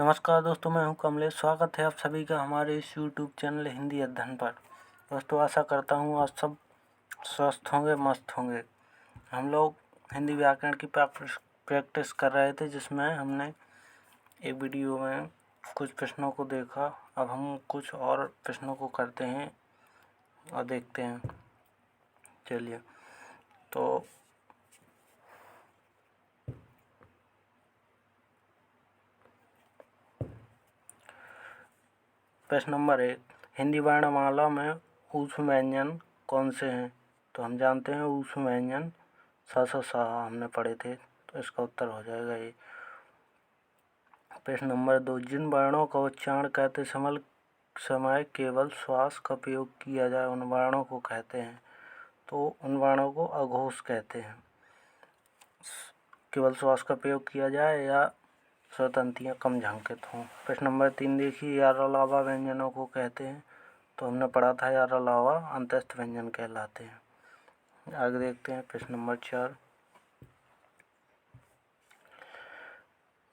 नमस्कार दोस्तों, मैं हूं कमलेश। स्वागत है आप सभी का हमारे इस यूट्यूब चैनल हिंदी अध्ययन पर। दोस्तों, आशा करता हूं आज सब स्वस्थ होंगे, मस्त होंगे। हम लोग हिंदी व्याकरण की प्रैक्टिस कर रहे थे, जिसमें हमने एक वीडियो में कुछ प्रश्नों को देखा। अब हम कुछ और प्रश्नों को करते हैं और देखते हैं। चलिए, तो प्रश्न नंबर 1, हिंदी वर्णमाला में ऊष्म व्यंजन कौन से हैं? तो हम जानते हैं ऊष्म व्यंजन सा सा सा हमने पढ़े थे, तो इसका उत्तर हो जाएगा ये। प्रश्न नंबर 2, जिन वर्णों का उच्चारण करते समय केवल श्वास का प्रयोग किया जाए उन वर्णों को कहते हैं। तो उन वर्णों को अघोष कहते हैं। केवल श्वास का प्रयोग किया जाए या स्वतंतियाँ कम झंकृत हों। प्रश्न नंबर 3 देखिए, यार अलावा व्यंजनों को कहते हैं। तो हमने पढ़ा था यार अलावा अंतस्थ व्यंजन कहलाते हैं। आगे देखते हैं प्रश्न नंबर 4,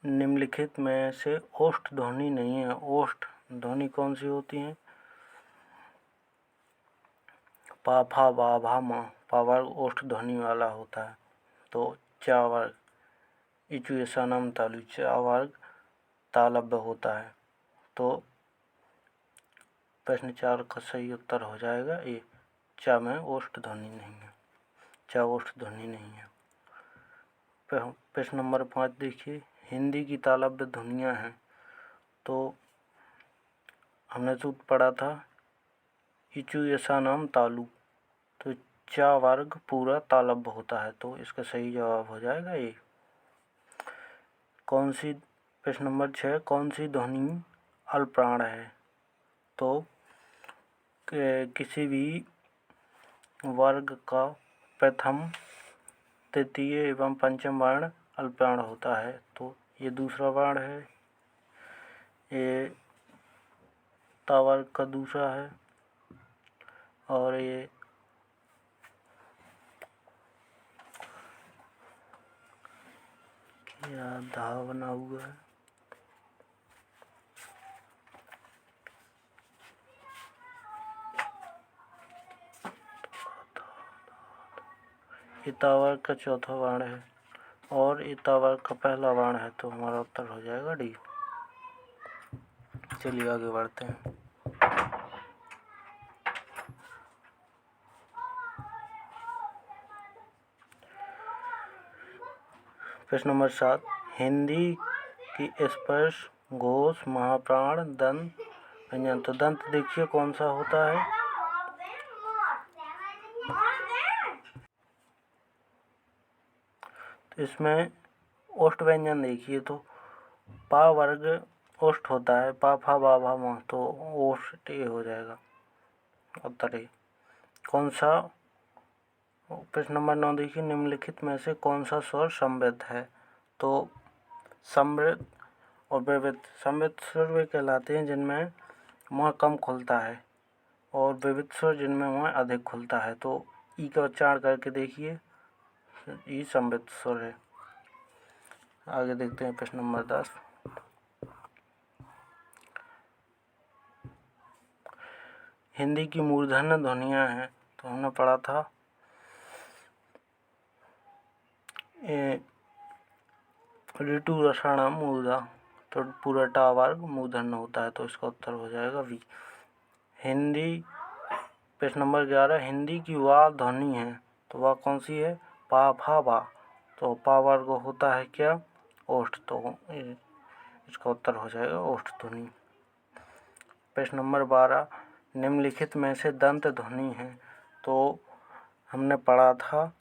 निम्नलिखित में से ओष्ठ ध्वनि नहीं है। ओष्ठ ध्वनि कौन सी होती है? पा फा बा भा मा। पा वर्ग ओष्ठ ध्वनि वाला होता है। तो चा वर्ग इचु ऐसा नाम तालु, चा वर्ग तालव्य होता है। तो प्रश्न 4 का सही उत्तर हो जाएगा ए, चा में ओष्ठ ध्वनि नहीं है। चा ओष्ठ ध्वनि नहीं है। प्रश्न नंबर 5 देखिए, हिंदी की तालव्य ध्वनियाँ हैं। तो हमने सूत्र पढ़ा था इचु ऐसा नाम तालु। तो चा वर्ग पूरा तालव्य होता है। तो इसका सही जवाब हो जाएगा ए। प्रश्न नंबर 6, कौन सी ध्वनि अल्पप्राण है? तो किसी भी वर्ग का प्रथम, तृतीय एवं पंचम वर्ण अल्पप्राण होता है। तो ये दूसरा वर्ण है, ये ता वर्ग का दूसरा है, और ये क्या धा बना हुआ है, ये ता वर्ग का चौथा वर्ण है, और ये ता वर्ग का पहला वर्ण है। तो हमारा उत्तर हो जाएगा डी। चलिए आगे बढ़ते हैं। प्रश्न नंबर 7, हिंदी की स्पर्श घोष महाप्राण दंत व्यंजन। तो दंत देखिए कौन सा होता है? तो इसमें ओष्ठ व्यंजन देखिए, तो पा वर्ग ओष्ठ होता है, पा फा बा भा मा। तो ओष्ठ ए हो जाएगा उत्तर ए। कौन सा? प्रश्न नंबर 9 देखिए, निम्नलिखित में से कौन सा स्वर समृद्ध है? तो समृद्ध और विविध। समृद्ध स्वर वे कहलाते हैं जिनमें मुँह कम खुलता है, और विविध स्वर जिनमें मुँह अधिक खुलता है। तो ई का उच्चारण करके देखिए, ई समृद्ध स्वर है। आगे देखते हैं प्रश्न नंबर 10, हिंदी की मूर्धन्य ध्वनियाँ हैं। तो हमने पढ़ा था ऋतु रसाणाम मूर्धा। तो पूरा टा वर्ग मूर्धन्य होता है। तो इसका उत्तर हो जाएगा वी। हिंदी प्रश्न नंबर 11, हिंदी की वा ध्वनि है। तो वह कौन सी है? पा फा बा। तो पा वर्ग होता है क्या? ओष्ठ। तो इसका उत्तर हो जाएगा ओष्ठ ध्वनि। प्रश्न नंबर 12, निम्नलिखित में से दंत ध्वनि है। तो हमने पढ़ा था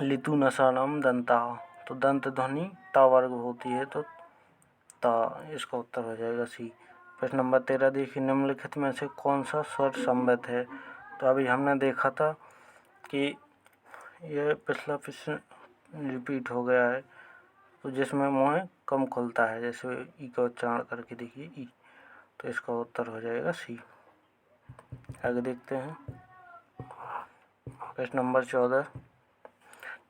लितु नसानम दंता। तो दंत ध्वनि ता वर्ग होती है। तो ता, इसका उत्तर हो जाएगा सी। प्रश्न नंबर 13 देखिए, निम्नलिखित में से कौन सा स्वर समृद्ध है? तो अभी हमने देखा था कि यह पिछला प्रश्न रिपीट हो गया है। तो जिसमें मुँह कम खुलता है, जैसे ई का उच्चारण करके देखिए ई। तो इसका उत्तर हो जाएगा सी। आगे देखते हैं प्रश्न नंबर 14,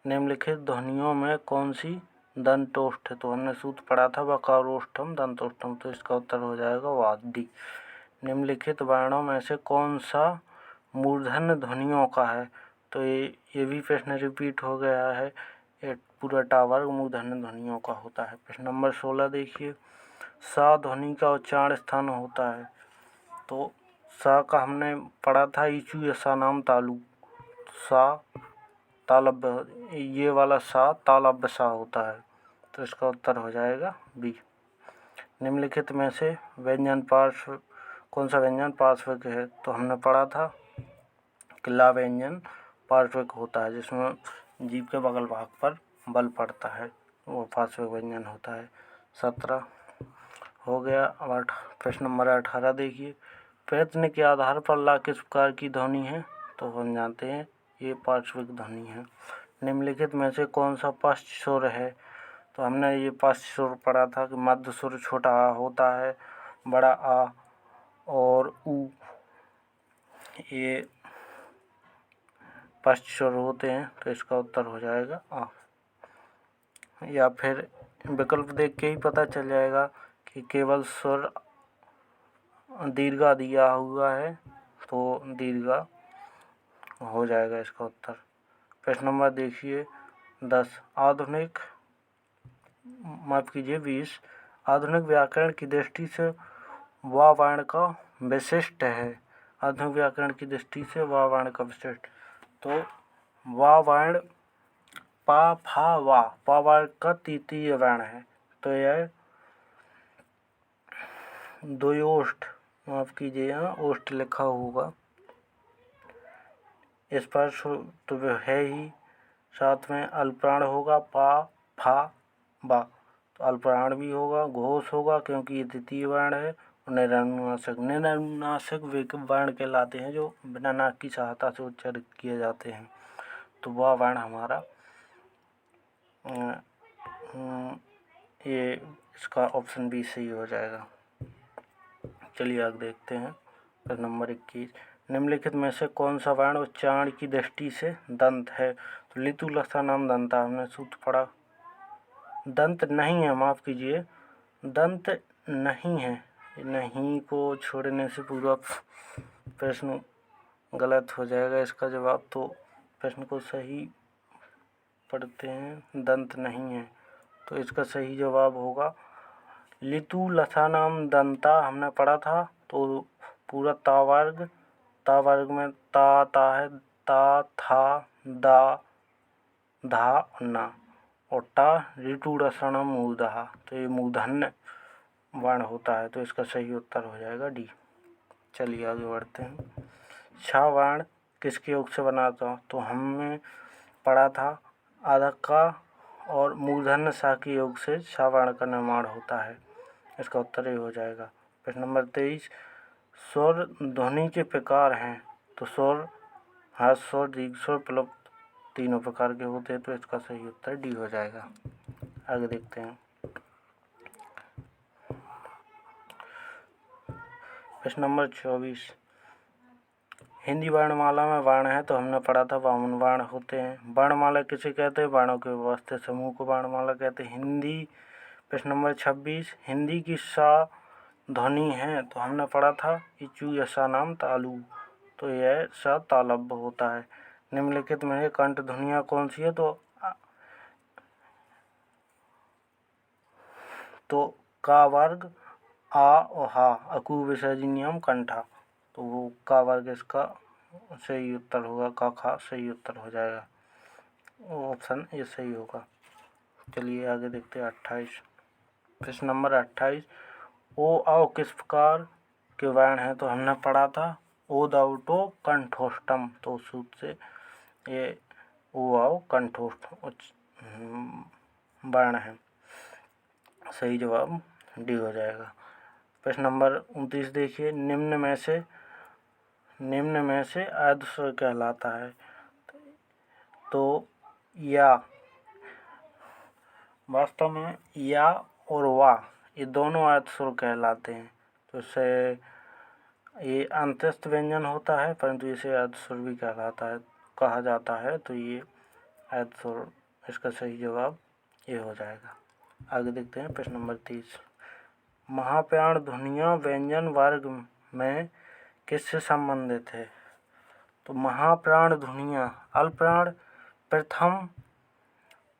निम्नलिखित ध्वनियों में कौन सी दंतोष्ठ है, तो हमने सूत्र पढ़ा था वकारोष्ठम दंतोष्ठम, तो इसका उत्तर हो जाएगा वा डी। निम्नलिखित वर्णों में से कौन सा मूर्धन्य ध्वनियों का है? तो ये भी प्रश्न रिपीट हो गया है। ये पूरा टावर्ग मूर्धन्य ध्वनियों का होता है। प्रश्न नंबर 16 देखिए, सा ध्वनि का उच्चारण स्थान होता है। तो सा का हमने पढ़ा था ईचू यसा नाम तालु, सा तालब्य, ये वाला सा तालब्य सा होता है, तो इसका उत्तर हो जाएगा बी। निम्नलिखित में से व्यंजन पार्श्व कौन सा व्यंजन पार्श्विक है? तो हमने पढ़ा था कि ला व्यंजन पार्श्विक होता है, जिसमें जीभ के बगल भाग पर बल पड़ता है, वो पार्श्विक व्यंजन होता है। 17 हो गया। अब प्रश्न नंबर 18 देखिए, प्रयत्न के आधार पर ला किस प्रकार की ध्वनि है? तो हम जानते हैं ये पार्श्विक ध्वनि है। निम्नलिखित में से कौन सा पश्च सुर है? तो हमने ये पश्च सुर पढ़ा था कि मध्य सुर छोटा आ होता है, बड़ा आ और ऊ ये पश्च सुर होते हैं, तो इसका उत्तर हो जाएगा आ। या फिर विकल्प देख के ही पता चल जाएगा कि केवल सुर दीर्घा दिया हुआ है, तो दीर्घा हो जाएगा इसका उत्तर। प्रश्न नंबर देखिए 10, आधुनिक माफ कीजिए 20, आधुनिक व्याकरण की दृष्टि से वा वर्ण का विशिष्ट है। आधुनिक व्याकरण की दृष्टि से वा वर्ण का विशिष्ट, तो वा वर्ण पा फा वा वर्ण का तृतीय वर्ण है, तो यह द्वयोष्ठ, माफ कीजिए यहाँ ओष्ठ लिखा होगा, इस पर तो है ही, साथ में अल्पप्राण होगा पा फा बा, तो अल्पप्राण भी होगा, घोष होगा क्योंकि ये द्वितीय वर्ण है, और निरनुनासिक वर्ण कहलाते हैं जो बिना नाक की सहायता से उच्चारित किए जाते हैं। तो वह वर्ण हमारा ये इसका ऑप्शन बी सही हो जाएगा। चलिए आगे देखते हैं। प्रश्न नंबर 21, निम्नलिखित में से कौन सा वर्ण उच्चारण की दृष्टि से दंत है? तो लितु लसा नाम दंता, हमने सूत्र पढ़ा, दंत नहीं है, माफ कीजिए दंत नहीं है, नहीं को छोड़ने से पूरा प्रश्न गलत हो जाएगा इसका जवाब। तो प्रश्न को सही पढ़ते हैं, दंत नहीं है, तो इसका सही जवाब होगा लितु लसानाम दंता, हमने पढ़ा था, तो पूरा तावर्ग में ता है, ता था दा धा ना, और टा ऋतु रसणम मूर्धा, तो ये मूर्धन्य वर्ण होता है, तो इसका सही उत्तर हो जाएगा डी। चलिए आगे बढ़ते हैं। छा वर्ण किसके योग से बना था? तो हमने पढ़ा था आदक का और मूर्धन्य सा के योग से छा वर्ण का निर्माण होता है, इसका उत्तर ही हो जाएगा। प्रश्न नंबर 23, स्वर ध्वनि के प्रकार हैं? तो स्वर ह्रस्व स्वर, दीर्घ स्वर, प्लुप्त, तीनों प्रकार के होते हैं, तो इसका सही उत्तर डी हो जाएगा। आगे देखते हैं। प्रश्न नंबर 24, हिंदी वर्णमाला में वर्ण है, तो हमने पढ़ा था 52 वर्ण होते हैं। वर्णमाला किसे कहते हैं? वर्णों के व्यवस्थित समूह को वर्णमाला कहते हैं। हिंदी प्रश्न नंबर 26, हिंदी की सा ध्वनि है, तो हमने पढ़ा था इचू यसा नाम तालु, तो यह सा तालब्य होता है। निम्नलिखित में कंठ ध्वनियाँ कौन सी है? तो का वर्ग आ और हा, अकू विसर्जनियम कंठा, तो वो का वर्ग इसका सही उत्तर होगा, का खा सही उत्तर हो जाएगा, वो ऑप्शन ये सही होगा। चलिए आगे देखते हैं 28। प्रश्न नंबर 28, ओ आओ किस प्रकार के वर्ण हैं? तो हमने पढ़ा था ओ दाउटो कंठोष्टम, तो सूत्र से ये ओ आओ कंठोष्ठ वर्ण है, सही जवाब डी हो जाएगा। प्रश्न नंबर 29 देखिए, निम्न में से आद्य स्वर कहलाता है? तो या, वास्तव में या और वा ये दोनों आद्य स्वर कहलाते हैं, तो इससे ये अंतस्थ व्यंजन होता है, परंतु इसे आद्य स्वर भी कहा जाता है, तो ये आद्य स्वर, इसका सही जवाब ये हो जाएगा। आगे देखते हैं प्रश्न नंबर 30। महाप्राण ध्वनियाँ व्यंजन वर्ग में किससे संबंधित है? तो महाप्राण ध्वनियाँ अल्पप्राण, प्रथम,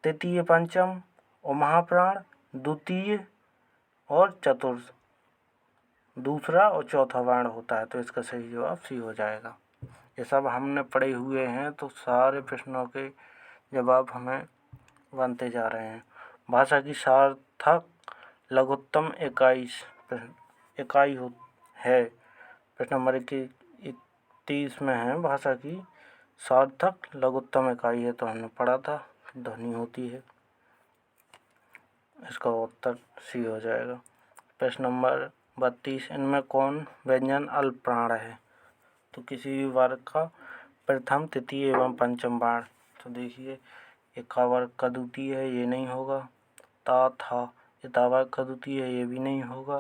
तृतीय, पंचम और महाप्राण द्वितीय और चतुर्थ, दूसरा और चौथा वर्ण होता है। तो इसका सही जवाब सी हो जाएगा। ये सब हमने पढ़े हुए हैं, तो सारे प्रश्नों के जवाब हमें बनते जा रहे हैं। भाषा की सार्थक लघुत्तम इकाई है। प्रश्न नंबर 30 में है भाषा की सार्थक लघुत्तम इकाई है, तो हमने पढ़ा था ध्वनि होती है। इसका उत्तर सी हो जाएगा। प्रश्न नंबर 32। इनमें कौन व्यंजन अल्पप्राण है? तो किसी भी वर्ग का प्रथम, तृतीय एवं पंचम वर्ण। तो देखिए, ये का वर्ग का द्वितीय है, ये नहीं होगा। ता, था, ये ता वर्ग का द्वितीय है, ये भी नहीं होगा।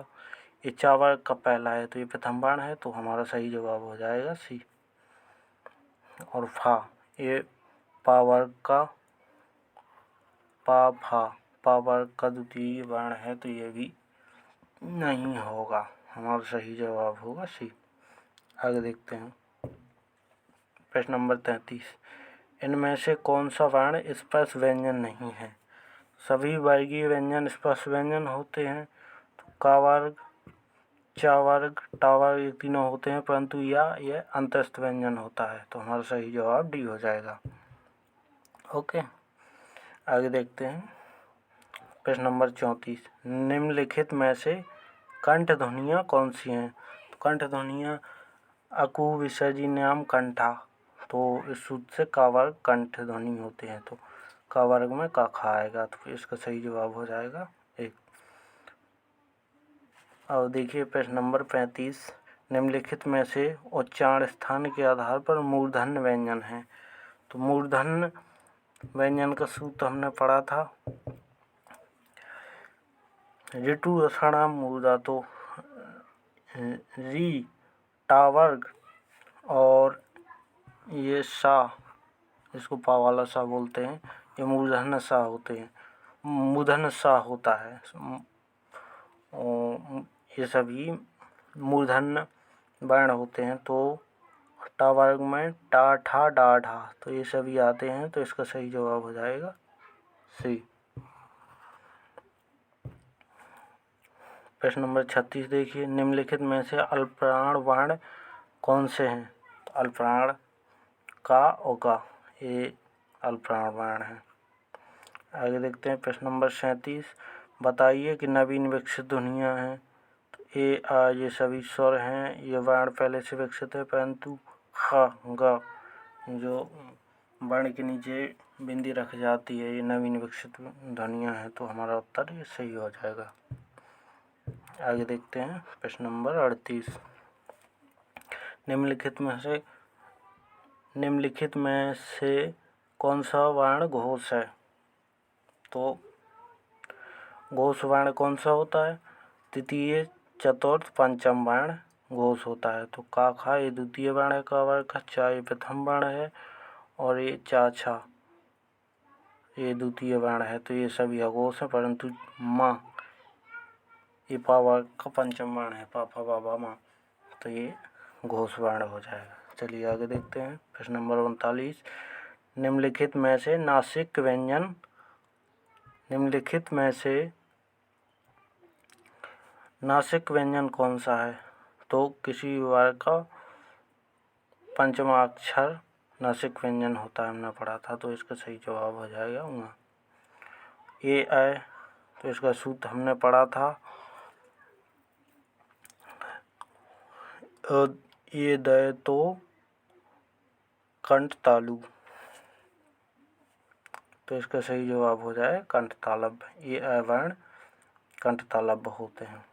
ये चा वर्ग का पहला है, तो ये प्रथम वर्ण है, तो हमारा सही जवाब हो जाएगा सी। और फा, ये पा वर्ग का पा वर्ग का द्वितीय वर्ण है, तो ये भी नहीं होगा। हमारा सही जवाब होगा सी। आगे देखते हैं प्रश्न नंबर 33। इनमें से कौन सा वर्ण स्पर्श व्यंजन नहीं है? सभी वर्गीय व्यंजन स्पर्श व्यंजन होते हैं। तो का वर्ग, चा वर्ग, टा वर्ग, ये तीनों होते हैं, परंतु यह अंतस्थ व्यंजन होता है। तो हमारा सही जवाब डी हो जाएगा। ओके, आगे देखते हैं प्रश्न नंबर 34। निम्नलिखित में से कंठ ध्वनियाँ कौन सी हैं? तो कंठ ध्वनियाँ अकु, विसर्जी, न्याम, कंठा। तो इस सूत्र से का वर्ग कंठ ध्वनि होते हैं, तो का वर्ग में का खा आएगा, तो इसका सही जवाब हो जाएगा 1। अब देखिए प्रश्न नंबर 35। निम्नलिखित में से उच्चारण स्थान के आधार पर मूर्धन्य व्यंजन है। तो मूर्धन्य व्यंजन का सूत्र हमने पढ़ा था, ऋतु रसाणाम मूर्धा। तो री, टा वर्ग और ये सा, इसको पा वाला सा बोलते हैं, ये मूर्धन्य सा होते हैं, मूर्धन्य सा होता है। ये सभी मूर्धन्य वर्ण होते हैं। तो टा वर्ग में टा, ठा, डा, ढा, तो ये सभी आते हैं, तो इसका सही जवाब हो जाएगा सी। प्रश्न नंबर 36 देखिए। निम्नलिखित में से अल्पप्राण वर्ण कौन से हैं? तो अल्पप्राण का और का, ये अल्पप्राण वर्ण है। आगे देखते हैं प्रश्न नंबर 37। बताइए कि नवीन विकसित ध्वनियाँ हैं। तो ए, आ, ये सभी स्वर हैं, ये वर्ण पहले से विकसित है, परंतु ख, ग, जो वर्ण के नीचे बिंदी रख जाती है, ये नवीन विकसित ध्वनियाँ हैं। तो हमारा उत्तर ये सही हो जाएगा। आगे देखते हैं प्रश्न नंबर 38। निम्नलिखित में से कौन सा वर्ण घोष है? तो घोष वर्ण कौन सा होता है? तृतीय, चतुर्थ, पंचम वर्ण घोष होता है। तो का, खा, ये द्वितीय वर्ण है का वर्ग का, चा ये प्रथम वर्ण है, और ये चा, छा ये द्वितीय वर्ण है। तो ये सभी अघोष है, परंतु माँ ये पा वर्ग का पंचम वर्ण है, पा, फा, बा, बा, माँ, तो ये घोष वर्ण हो जाएगा। चलिए आगे देखते हैं प्रश्न नंबर 39। निम्नलिखित में से नासिक व्यंजन कौन सा है? तो किसी वर्ग का पंचमा अक्षर नासिक व्यंजन होता है, हमने पढ़ा था, तो इसका सही जवाब हो जाएगा उंगा। ये है, तो इसका सूत्र हमने पढ़ा था, ये दे तो कंठ तालु, तो इसका सही जवाब हो जाए कंठ तालब। ये अवर्ण कंठ तालब होते हैं।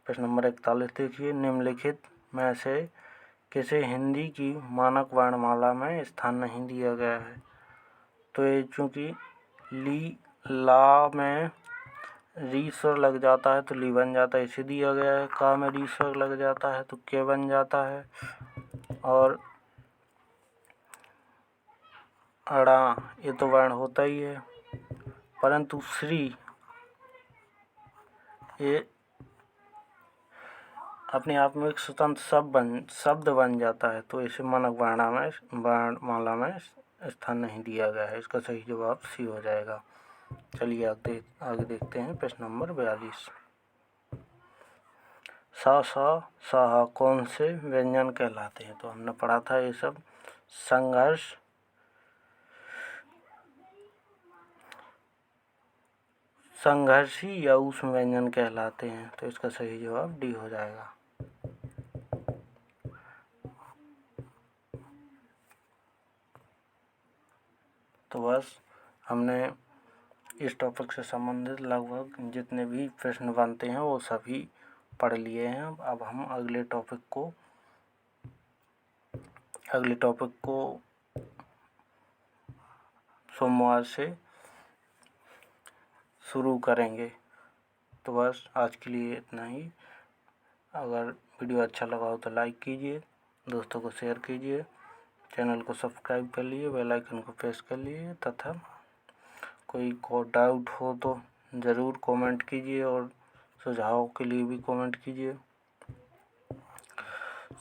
प्रश्न नंबर 41 देखिए। निम्नलिखित में से किसे हिंदी की मानक वर्णमाला में स्थान नहीं दिया गया है? तो ये चूँकि ली, ला में री स्वर लग जाता है तो ली बन जाता है, इसे दिया गया है। का में री स्वर लग जाता है तो के बन जाता है, और अड़ा ये तो वर्ण होता ही है। परंतु श्री ये अपने आप में एक स्वतंत्र शब्द बन जाता है, तो इसे मानक वर्णमाला में स्थान नहीं दिया गया है। इसका सही जवाब सी हो जाएगा। चलिए आगे देखते हैं प्रश्न नंबर 42। सा कौन से व्यंजन कहलाते हैं? तो हमने पढ़ा था ये सब। संघर्षी या ऊष्म व्यंजन कहलाते हैं, तो इसका सही जवाब डी हो जाएगा। तो बस हमने इस टॉपिक से संबंधित लगभग जितने भी प्रश्न बनते हैं वो सभी पढ़ लिए हैं। अब हम अगले टॉपिक को सोमवार से शुरू करेंगे। तो बस आज के लिए इतना ही। अगर वीडियो अच्छा लगा हो तो लाइक कीजिए, दोस्तों को शेयर कीजिए, चैनल को सब्सक्राइब कर लिए, बेल आइकन को प्रेस कर लिए, तथा कोई डाउट हो तो ज़रूर कमेंट कीजिए और सुझाव के लिए भी कमेंट कीजिए।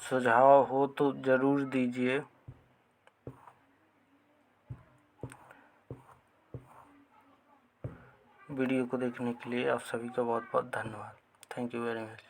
सुझाव हो तो ज़रूर दीजिए। वीडियो को देखने के लिए आप सभी का बहुत बहुत धन्यवाद। Thank you very much.